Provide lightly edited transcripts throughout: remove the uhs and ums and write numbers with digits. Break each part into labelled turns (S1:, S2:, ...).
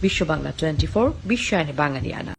S1: বিশ্ব বাংলা 24 বিশ্বায়নে বাঙালিয়ানা।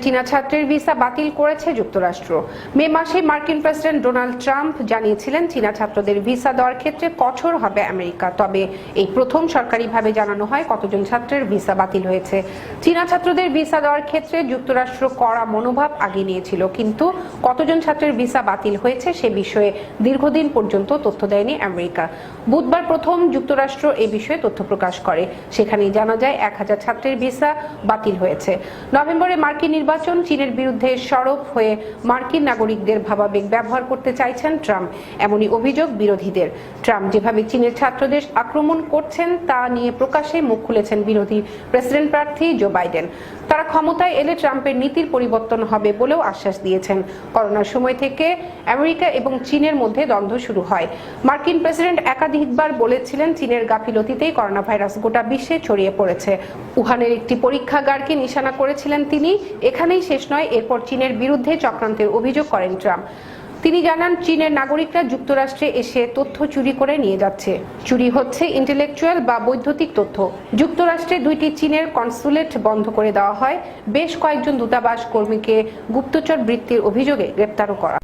S2: চীনা ছাত্রের ভিসা বাতিল করেছে যুক্তরাষ্ট্র। মে মাসে মার্কিন প্রেসিডেন্ট ডোনাল্ড ট্রাম্প জানিয়েছিলেন চীনা ছাত্রদের ভিসা দেওয়ার ক্ষেত্রে কঠোর হবে আমেরিকা। তবে এই প্রথম সরকারিভাবে জানানো হয় কতজন ছাত্রের ভিসা বাতিল হয়েছে। চীনা ছাত্রদের ভিসা দেওয়ার ক্ষেত্রে যুক্তরাষ্ট্র কড়া মনোভাব আগে নিয়েছিল, কিন্তু কতজন ছাত্রের ভিসা বাতিল হয়েছে সে বিষয়ে দীর্ঘদিন পর্যন্ত তথ্য দেয়নি আমেরিকা। বুধবার প্রথম যুক্তরাষ্ট্র এ বিষয়ে তথ্য প্রকাশ করে। সেখানেই জানা যায় 1000 ছাত্রের ভিসা বাতিল হয়েছে। নভেম্বরে মার্কিন নির্বাচন, চীনের বিরুদ্ধে সরব হয়ে মার্কিন নাগরিকদের ভাবাবেগ ব্যবহার করতে চাইছেন ট্রাম্প, এমনই অভিযোগ বিরোধীদের। ট্রাম্প যেভাবে চীনের ছাত্রদের আক্রমণ করছেন তা নিয়ে প্রকাশ্যে মুখ খুলেছেন বিরোধী প্রেসিডেন্ট প্রার্থী জো বাইডেন। তারা ক্ষমতায় এলে ট্রাম্পের নীতির পরিবর্তন হবে বলেও আশ্বাস দিয়েছেন। করোনার সময় থেকে আমেরিকা এবং চীনের মধ্যে দ্বন্দ্ব শুরু হয়। মার্কিন প্রেসিডেন্ট একাধিকবার বলেছিলেন চীনের গাফিলতিতেই করোনা ভাইরাস গোটা বিশ্বে ছড়িয়ে পড়েছে। উহানের একটি পরীক্ষাগারকে নিশানা করেছিলেন তিনি। এখানেই শেষ নয়, এরপর চীনের বিরুদ্ধে চক্রান্তের অভিযোগ করেন ট্রাম্প। তিনি জানান চীনের নাগরিকরা যুক্তরাষ্ট্রে এসে তথ্য চুরি করে নিয়ে যাচ্ছে। চুরি হচ্ছে ইন্টেলেকচুয়াল বা বৈদ্যুতিক তথ্য। যুক্তরাষ্ট্রে 2টি চীনের কনসুলেট বন্ধ করে দেওয়া হয়। বেশ কয়েকজন দূতাবাস কর্মীকে গুপ্তচর বৃত্তির অভিযোগে গ্রেপ্তারও করা।